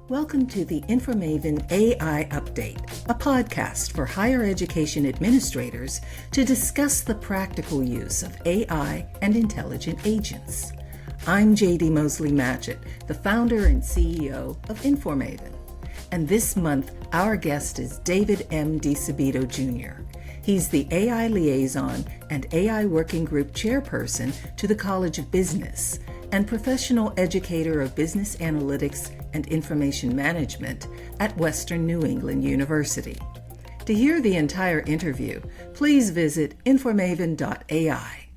Welcome to the InforMaven AI Update, a podcast for higher education administrators to discuss the practical use of AI and intelligent agents. I'm JD Mosley-Matchett, the founder and CEO of InforMaven. And this month, our guest is David M. DiSabito Jr. He's the AI Liaison and AI Working Group Chairperson to the College of Business and Professional Educator of Business Analytics and Information Management at Western New England University. To hear the entire interview, please visit InforMaven.ai.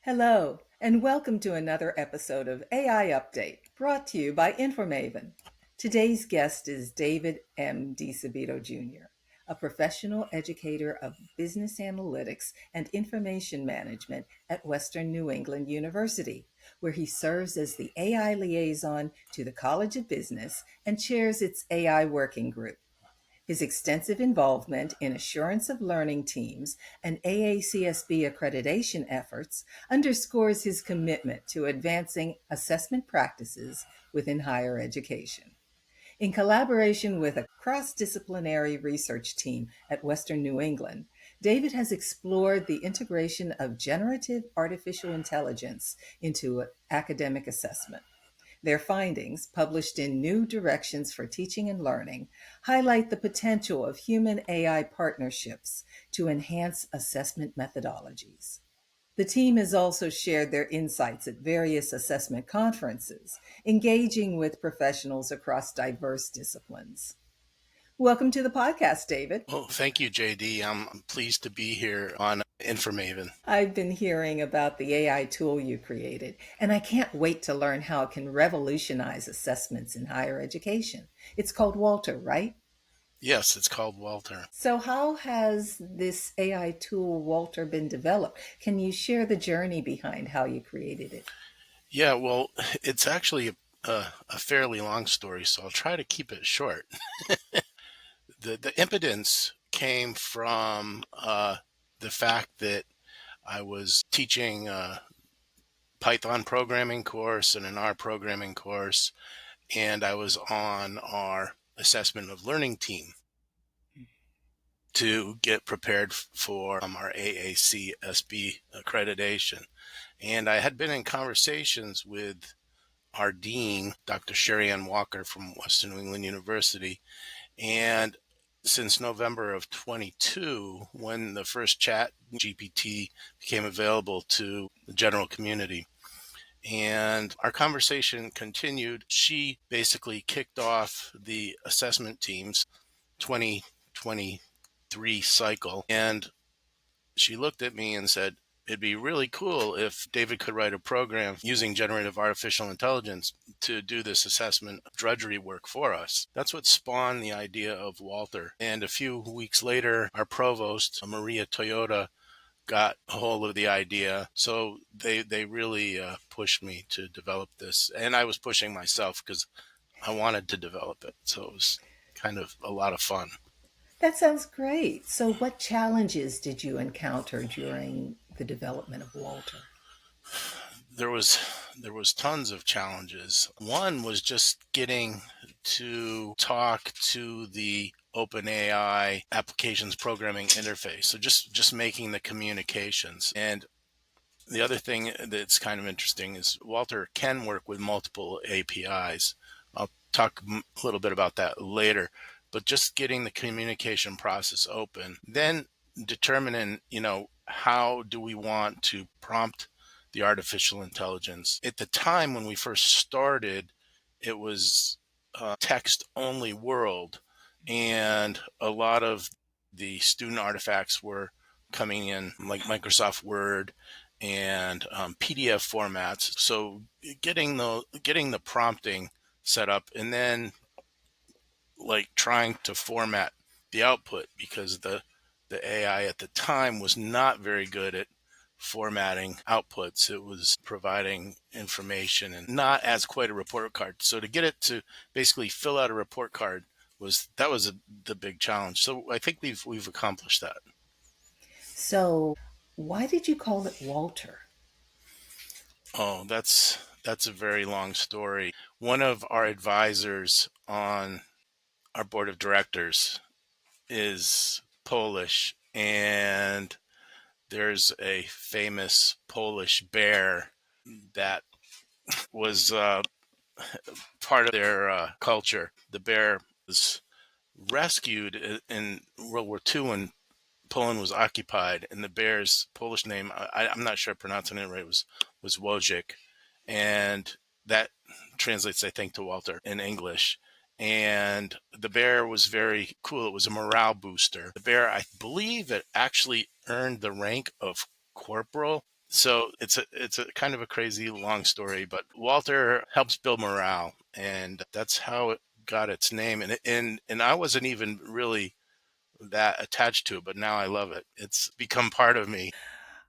Hello, and welcome to another episode of AI Update, brought to you by InforMaven. Today's guest is David M. DiSabito Jr., a professional educator of business analytics and information management at Western New England University, where he serves as the AI liaison to the College of Business and chairs its AI working group. His extensive involvement in assurance of learning teams and AACSB accreditation efforts underscores his commitment to advancing assessment practices within higher education. In collaboration with a cross-disciplinary research team at Western New England, David has explored the integration of generative artificial intelligence into academic assessment. Their findings, published in New Directions for Teaching and Learning, highlight the potential of human-AI partnerships to enhance assessment methodologies. The team has also shared their insights at various assessment conferences, engaging with professionals across diverse disciplines. Welcome to the podcast, David. Well, thank you, JD. I'm pleased to be here on InforMaven. I've been hearing about the AI tool you created, and I can't wait to learn how it can revolutionize assessments in higher education. It's called Walter, right? Yes, it's called Walter. So how has this AI tool, Walter, been developed? Can you share the journey behind how you created it? Yeah, well, it's actually a fairly long story, so I'll try to keep it short. The impotence came from the fact that I was teaching a Python programming course and an R programming course, and I was on our assessment of learning team to get prepared for our AACSB accreditation. And I had been in conversations with our dean, Dr. Sherry Ann Walker from Western New England University. And since November of 22, when the first chat GPT became available to the general community, and our conversation continued, she basically kicked off the assessment team's 2023 cycle. And she looked at me and said, it'd be really cool if David could write a program using generative artificial intelligence to do this assessment drudgery work for us. That's what spawned the idea of Walter. And a few weeks later, our provost, Maria Toyota, got a hold of the idea. So they really pushed me to develop this. And I was pushing myself because I wanted to develop it. So it was kind of a lot of fun. That sounds great. So what challenges did you encounter during the development of Walter? There was tons of challenges. One was just getting to talk to the OpenAI applications programming interface. So just making the communications. And the other thing that's kind of interesting is Walter can work with multiple APIs. I'll talk a little bit about that later, but just getting the communication process open, then determining, how do we want to prompt the artificial intelligence. At the time when we first started, it was a text-only world, and a lot of the student artifacts were coming in like Microsoft Word and PDF formats. So getting the prompting set up, and then like trying to format the output, because the AI at the time was not very good at formatting outputs. It was providing information and not as quite a report card. So to get it to basically fill out a report card was the big challenge. So I think we've accomplished that. So why did you call it Walter? Oh, that's a very long story. one of our advisors on our board of directors is Polish, and there's a famous Polish bear that was part of their culture. The bear was rescued in World War II when Poland was occupied, and the bear's Polish name, I'm not sure I'm pronouncing it right, was Wojciech, and that translates, I think, to Walter in English. And the bear was very cool. It was a morale booster. The bear, I believe, it actually earned the rank of corporal. So it's a kind of a crazy long story, but Walter helps build morale, and that's how it got its name. And I wasn't even really that attached to it, but now I love it. It's become part of me.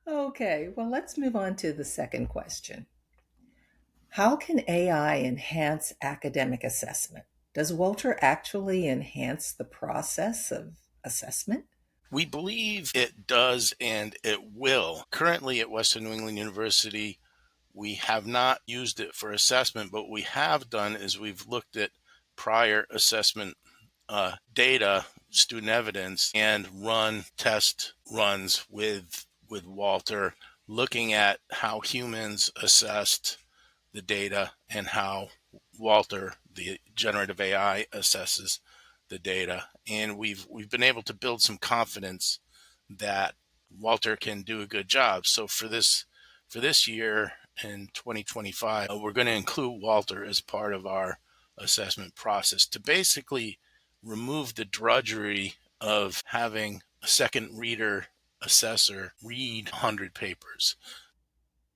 Okay, well, let's move on to the second question. How can AI enhance academic assessment? Does Walter actually enhance the process of assessment? We believe it does and it will. Currently at Western New England University, we have not used it for assessment, but what we have done is we've looked at prior assessment data, student evidence, and run test runs with Walter, looking at how humans assessed the data and how Walter, the generative AI, assesses the data. And we've been able to build some confidence that Walter can do a good job. So for this year in 2025, we're going to include Walter as part of our assessment process to basically remove the drudgery of having a second reader assessor read 100 papers.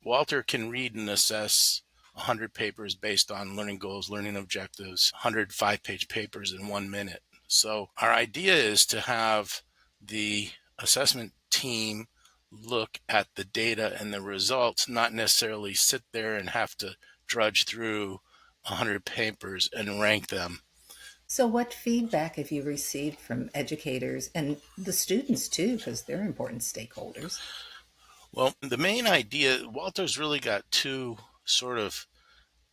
Walter can read and assess 100 papers based on learning goals, learning objectives, 100 5-page papers in 1 minute. So our idea is to have the assessment team look at the data and the results, not necessarily sit there and have to drudge through 100 papers and rank them. So, what feedback have you received from educators and the students too, because they're important stakeholders? Well, the main idea, Walter's really got two sort of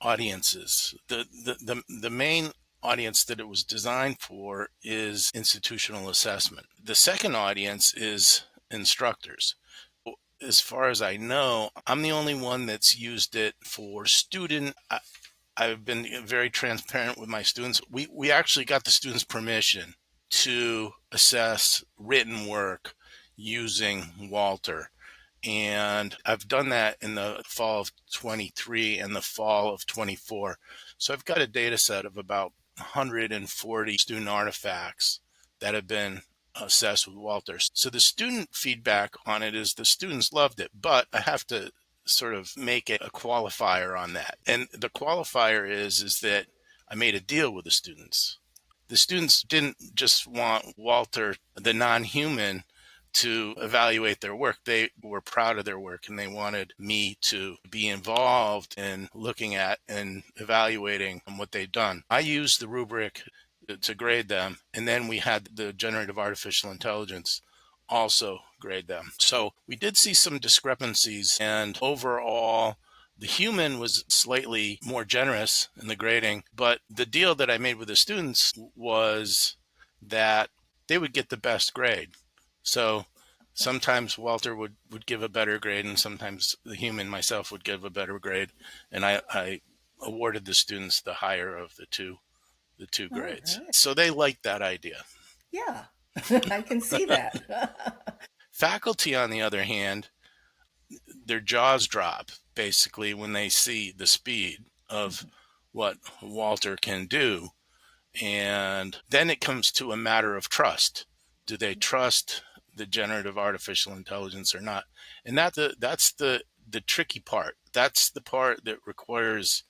audiences. The main audience that it was designed for is institutional assessment. The second audience is instructors. As far as I know, I'm the only one that's used it for student. I've been very transparent with my students. We actually got the students' permission to assess written work using Walter. And I've done that in the fall of 23 and the fall of 24. So I've got a data set of about 140 student artifacts that have been assessed with Walter. So the student feedback on it is the students loved it, but I have to sort of make it a qualifier on that. And the qualifier is that I made a deal with the students. The students didn't just want Walter, the non-human, to evaluate their work. They were proud of their work and they wanted me to be involved in looking at and evaluating what they'd done. I used the rubric to grade them, and then we had the generative artificial intelligence also grade them. So we did see some discrepancies, and overall, the human was slightly more generous in the grading, but the deal that I made with the students was that they would get the best grade. So sometimes Walter would give a better grade, and sometimes the human, myself, would give a better grade. And I awarded the students the higher of the two All grades. right. So they liked that idea. Yeah, I can see that. Faculty, on the other hand, their jaws drop basically when they see the speed of what Walter can do. And then it comes to a matter of trust. Do they trust the generative artificial intelligence or not? And that's the tricky part. That's the part that requires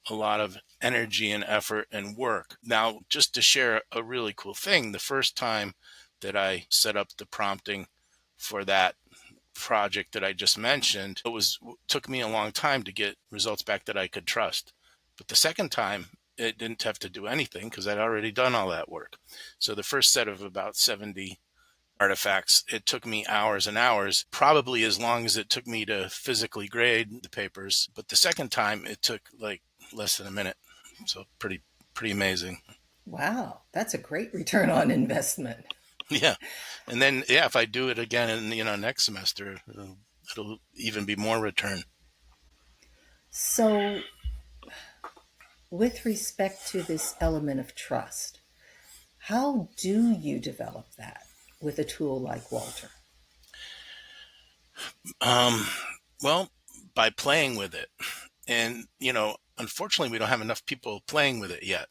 a lot of energy and effort and work. Now, just to share a really cool thing, the first time that I set up the prompting for that project that I just mentioned, took me a long time to get results back that I could trust. But the second time, it didn't have to do anything because I'd already done all that work. So the first set of about 70 artifacts, it took me hours and hours, probably as long as it took me to physically grade the papers. But the second time, it took like less than a minute. So pretty amazing. Wow, that's a great return on investment. Yeah. And then, yeah, if I do it again in, next semester, it'll even be more return. So, with respect to this element of trust, how do you develop that with a tool like Walter? Um, well, by playing with it. And, unfortunately, we don't have enough people playing with it yet.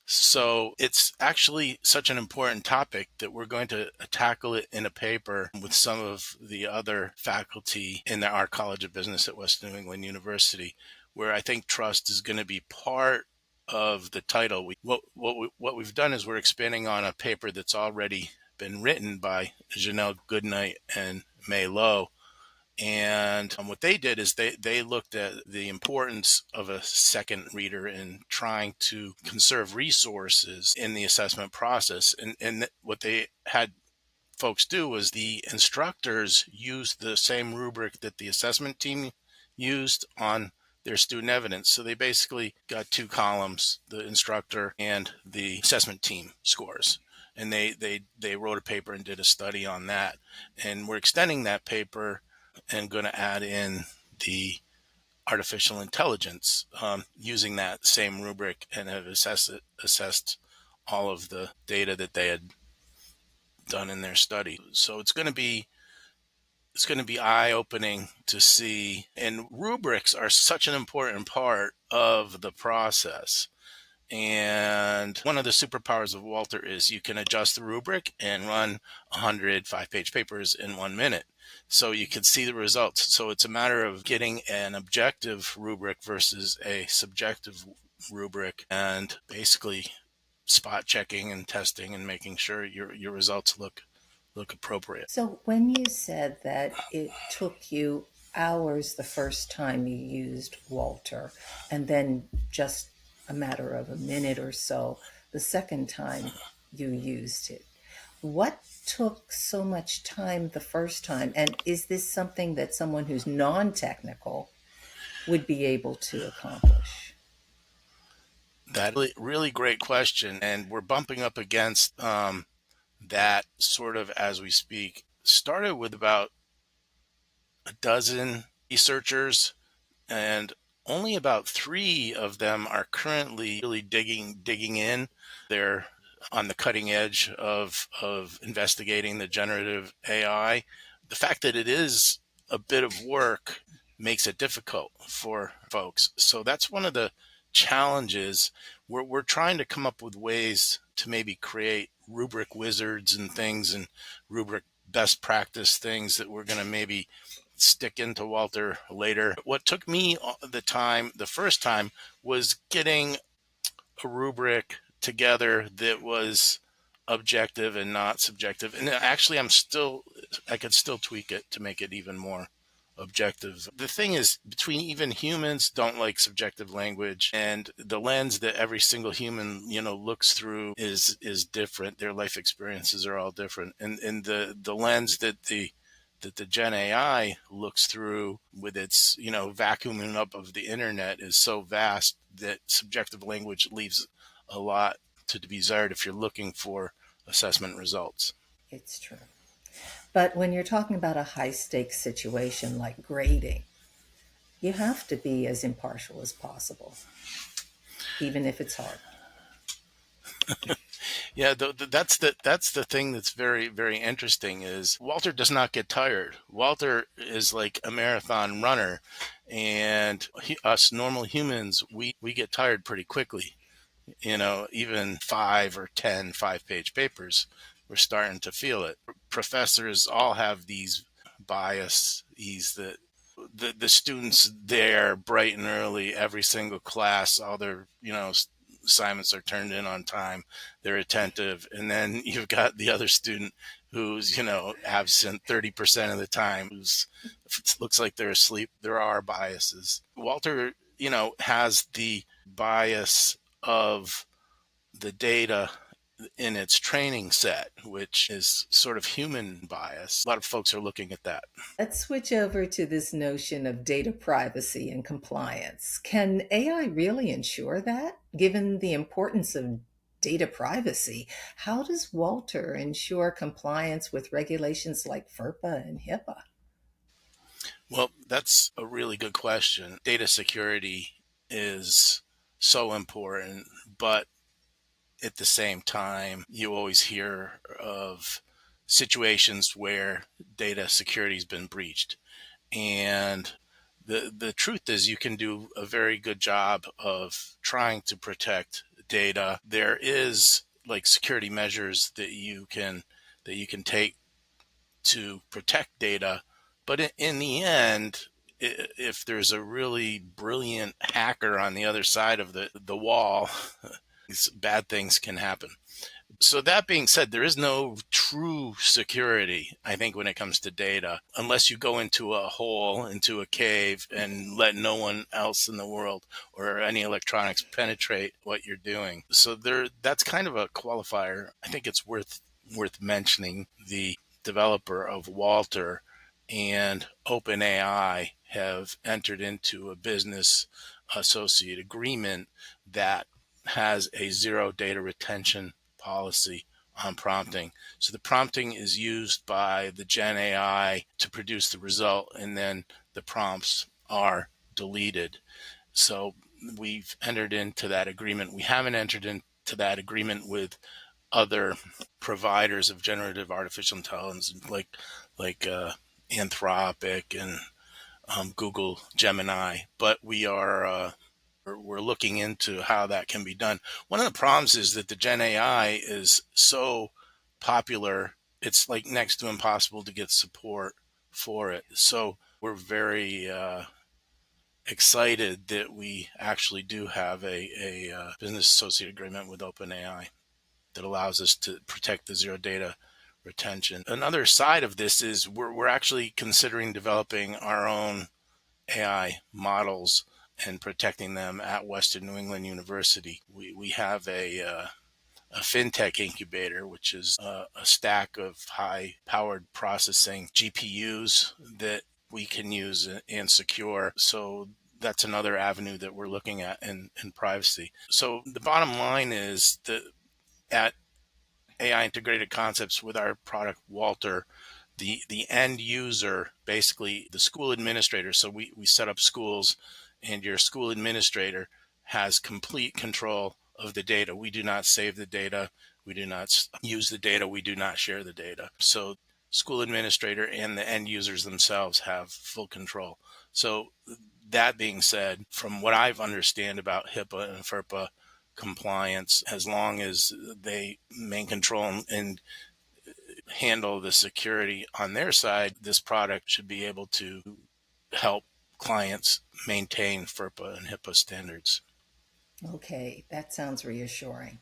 So it's actually such an important topic that we're going to tackle it in a paper with some of the other faculty in our College of Business at West New England University, where I think trust is going to be part of the title. What we've done is we're expanding on a paper that's already been written by Janelle Goodnight and May Lowe, and what they did is they looked at the importance of a second reader in trying to conserve resources in the assessment process. And what they had folks do was the instructors used the same rubric that the assessment team used on their student evidence. So they basically got two columns, the instructor and the assessment team scores. And they wrote a paper and did a study on that. And we're extending that paper and going to add in the artificial intelligence using that same rubric, and have assessed all of the data that they had done in their study. So it's going to be eye opening to see. And rubrics are such an important part of the process. And one of the superpowers of Walter is you can adjust the rubric and run 100 5-page papers in 1 minute. So you can see the results. So it's a matter of getting an objective rubric versus a subjective rubric, and basically spot checking and testing and making sure your results look appropriate. So, when you said that it took you hours the first time you used Walter, and then just a matter of a minute or so the second time you used it, what took so much time the first time? And is this something that someone who's non technical would be able to accomplish? That really great question, and we're bumping up against that sort of as we speak. Started with about a dozen researchers, and only about three of them are currently really digging in. They're on the cutting edge of investigating the generative AI. The fact that it is a bit of work makes it difficult for folks. So that's one of the challenges. We're trying to come up with ways to maybe create rubric wizards and things, and rubric best practice things that we're going to maybe stick into Walter later. What took me the first time, was getting a rubric together that was objective and not subjective. And actually, I could still tweak it to make it even more objective. The thing is, between even humans don't like subjective language, and the lens that every single human, looks through is different. Their life experiences are all different. And the lens that the Gen AI looks through with its, vacuuming up of the internet is so vast that subjective language leaves a lot to be desired if you're looking for assessment results. It's true. But when you're talking about a high stakes situation like grading, you have to be as impartial as possible, even if it's hard. Yeah, that's the thing that's very very interesting, is Walter does not get tired. Walter is like a marathon runner, and us normal humans, we get tired pretty quickly. Even 5 or 10 5-page papers, we're starting to feel it. Professors all have these biases that the students there bright and early, every single class, all their, assignments are turned in on time. They're attentive. And then you've got the other student who's, absent 30% of the time, who's, if it looks like they're asleep. There are biases. Walter, has the bias of the data in its training set, which is sort of human bias. A lot of folks are looking at that. Let's switch over to this notion of data privacy and compliance. Can AI really ensure that? Given the importance of data privacy, how does Walter ensure compliance with regulations like FERPA and HIPAA? Well, that's a really good question. Data security is so important, but at the same time, you always hear of situations where data security has been breached. And the truth is, you can do a very good job of trying to protect data. There is like security measures that you can take to protect data, but in the end, if there's a really brilliant hacker on the other side of the wall, bad things can happen. So that being said, there is no true security, I think, when it comes to data, unless you go into a hole, into a cave, and let no one else in the world or any electronics penetrate what you're doing. So that's kind of a qualifier. I think it's worth mentioning. The developer of Walter and OpenAI have entered into a business associate agreement that has a zero data retention policy on prompting. So the prompting is used by the Gen AI to produce the result, and then the prompts are deleted. So we've entered into that agreement. We haven't entered into that agreement with other providers of generative artificial intelligence like Anthropic and Google Gemini, but we're looking into how that can be done. One of the problems is that the Gen AI is so popular, it's like next to impossible to get support for it. So we're very excited that we actually do have a business associate agreement with OpenAI that allows us to protect the zero data retention. Another side of this is we're actually considering developing our own AI models and protecting them at Western New England University. We have a fintech incubator, which is a stack of high powered processing GPUs that we can use and secure. So that's another avenue that we're looking at in privacy. So the bottom line is that at AI integrated concepts with our product, Walter, the end user, basically the school administrator. So we set up schools, and your school administrator has complete control of the data. We do not save the data. We do not use the data. We do not share the data. So school administrator and the end users themselves have full control. So that being said, from what I've understand about HIPAA and FERPA compliance, as long as they maintain control and handle the security on their side, this product should be able to help clients maintain FERPA and HIPAA standards. Okay, that sounds reassuring.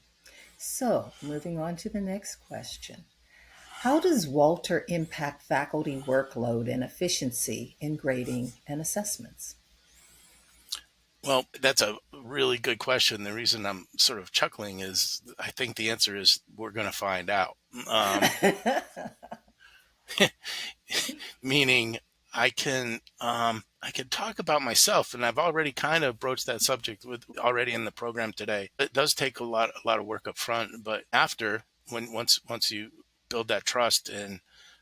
So, moving on to the next question. How does Walter impact faculty workload and efficiency in grading and assessments? Well, that's a really good question. The reason I'm sort of chuckling is I think the answer is we're going to find out. Meaning I can talk about myself, and I've already kind of broached that subject with already in the program today. It does take a lot of work up front, but after once you build that trust and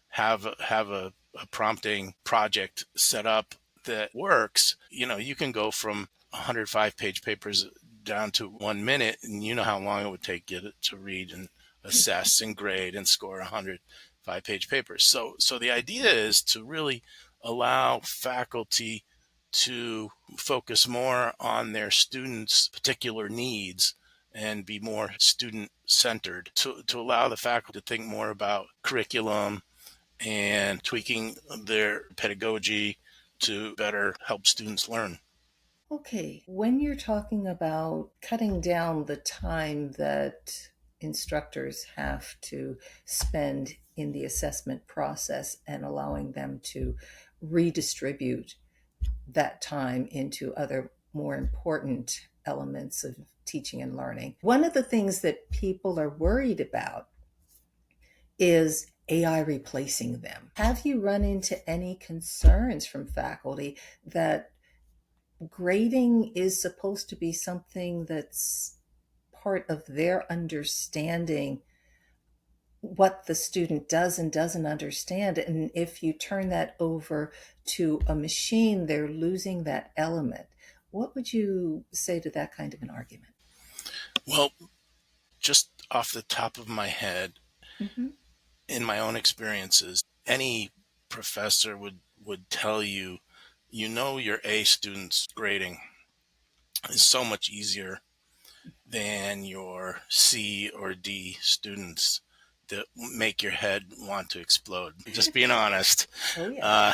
have a prompting project set up that works, you can go from 105-page papers down to 1 minute, and you know how long it would take you to read and assess and grade and score 105-page papers. So the idea is to really allow faculty to focus more on their students' particular needs and be more student centered, to allow the faculty to think more about curriculum and tweaking their pedagogy to better help students learn. Okay, when you're talking about cutting down the time that instructors have to spend in the assessment process and allowing them to redistribute that time into other more important elements of teaching and learning. One of the things that people are worried about is AI replacing them. Have you run into any concerns from faculty that grading is supposed to be something that's part of their understanding what the student does and doesn't understand? And if you turn that over to a machine, they're losing that element. What would you say to that kind of an argument? Well, just off the top of my head, Mm-hmm. in my own experiences, any professor would tell you, your A students grading is so much easier than your C or D students that make your head want to explode. Just being honest. Oh, yeah. Uh,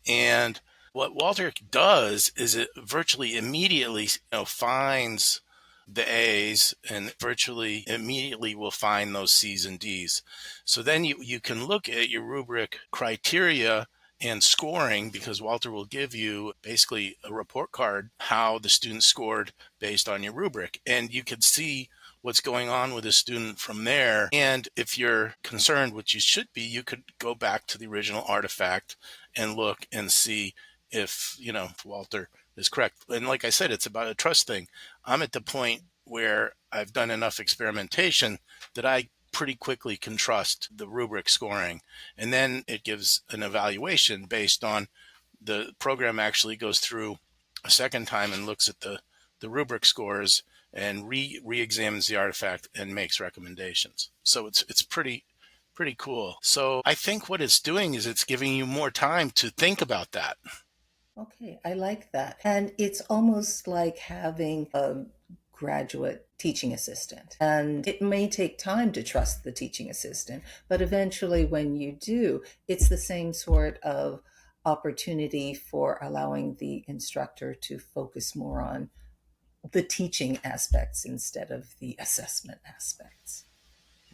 and what Walter does is it virtually immediately, finds the A's and virtually immediately will find those C's and D's. So then you can look at your rubric criteria and scoring, because Walter will give you basically a report card how the student scored based on your rubric, and you can see what's going on with a student from there. And if you're concerned, which you should be, you could go back to the original artifact and look and see if Walter is correct. And like I said, it's about a trust thing. I'm at the point where I've done enough experimentation that I pretty quickly can trust the rubric scoring. And then it gives an evaluation based on the program actually goes through a second time and looks at the rubric scores and re-examines the artifact and makes recommendations. So it's pretty cool. So I think what it's doing is it's giving you more time to think about that. Okay, I like that. And it's almost like having a graduate teaching assistant. And it may take time to trust the teaching assistant, but eventually, when you do, it's the same sort of opportunity for allowing the instructor to focus more on the teaching aspects instead of the assessment aspects.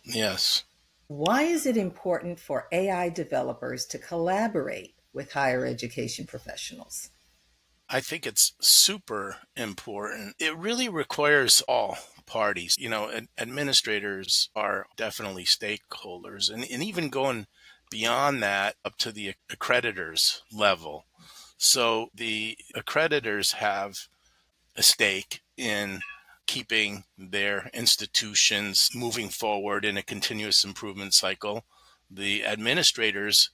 Yes. Why is it important for AI developers to collaborate with higher education professionals? I think it's super important. It really requires all parties. Administrators are definitely stakeholders, and even going beyond that up to the accreditors level. So the accreditors have a stake in keeping their institutions moving forward in a continuous improvement cycle. The administrators,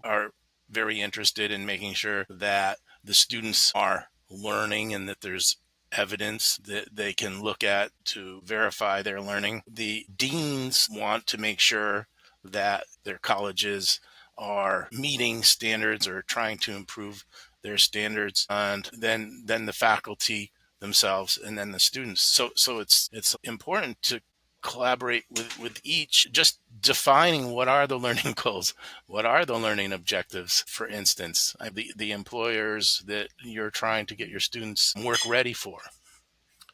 are very interested in making sure that the students are learning and that there's evidence that they can look at to verify their learning. The deans want to make sure that their colleges are meeting standards or trying to improve their standards, and then the faculty themselves, and then the students. So it's important to collaborate with each, just defining what are the learning goals, what are the learning objectives. For instance, the employers that you're trying to get your students work ready for.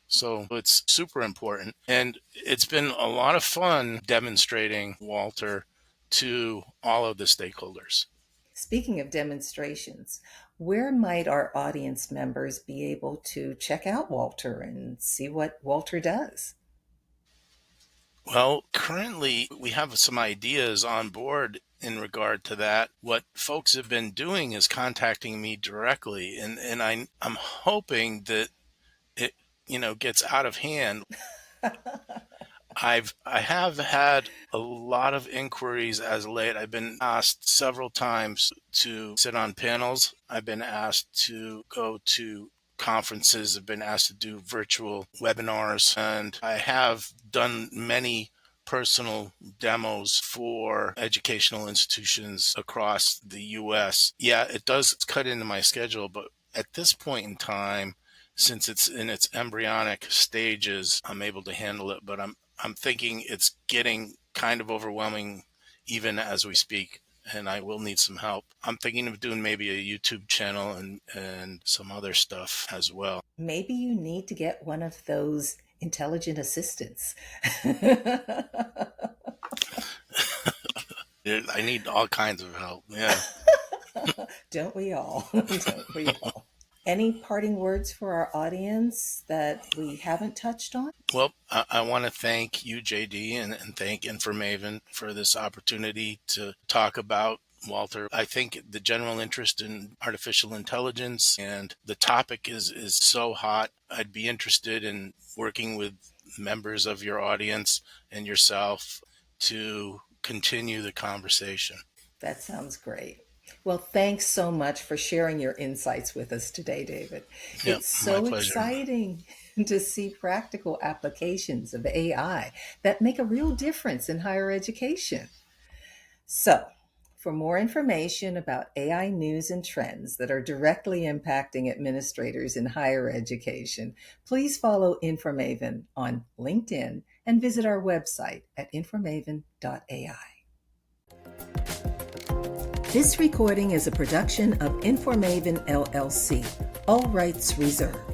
So it's super important. And it's been a lot of fun demonstrating Walter to all of the stakeholders. Speaking of demonstrations, where might our audience members be able to check out Walter and see what Walter does? Well, currently we have some ideas on board in regard to that. What folks have been doing is contacting me directly, and I'm hoping that it gets out of hand. I have had a lot of inquiries as late. I've been asked several times to sit on panels. I've been asked to go to conferences. I've been asked to do virtual webinars, and I have done many personal demos for educational institutions across the US. Yeah, it does cut into my schedule, but at this point in time, since it's in its embryonic stages, I'm able to handle it, but I'm thinking it's getting kind of overwhelming even as we speak, and I will need some help. I'm thinking of doing maybe a YouTube channel and some other stuff as well. Maybe you need to get one of those intelligent assistants. I need all kinds of help. Yeah. Don't we all? Don't we all? Any parting words for our audience that we haven't touched on? Well, I want to thank you, JD, and thank InforMaven for this opportunity to talk about Walter. I think the general interest in artificial intelligence and the topic is so hot. I'd be interested in working with members of your audience and yourself to continue the conversation. That sounds great. Well, thanks so much for sharing your insights with us today, David. Yeah, It's my so pleasure. exciting to see practical applications of AI that make a real difference in higher education. So, for more information about AI news and trends that are directly impacting administrators in higher education, please follow InforMaven on LinkedIn and visit our website at informaven.ai. This recording is a production of InforMaven LLC. All rights reserved.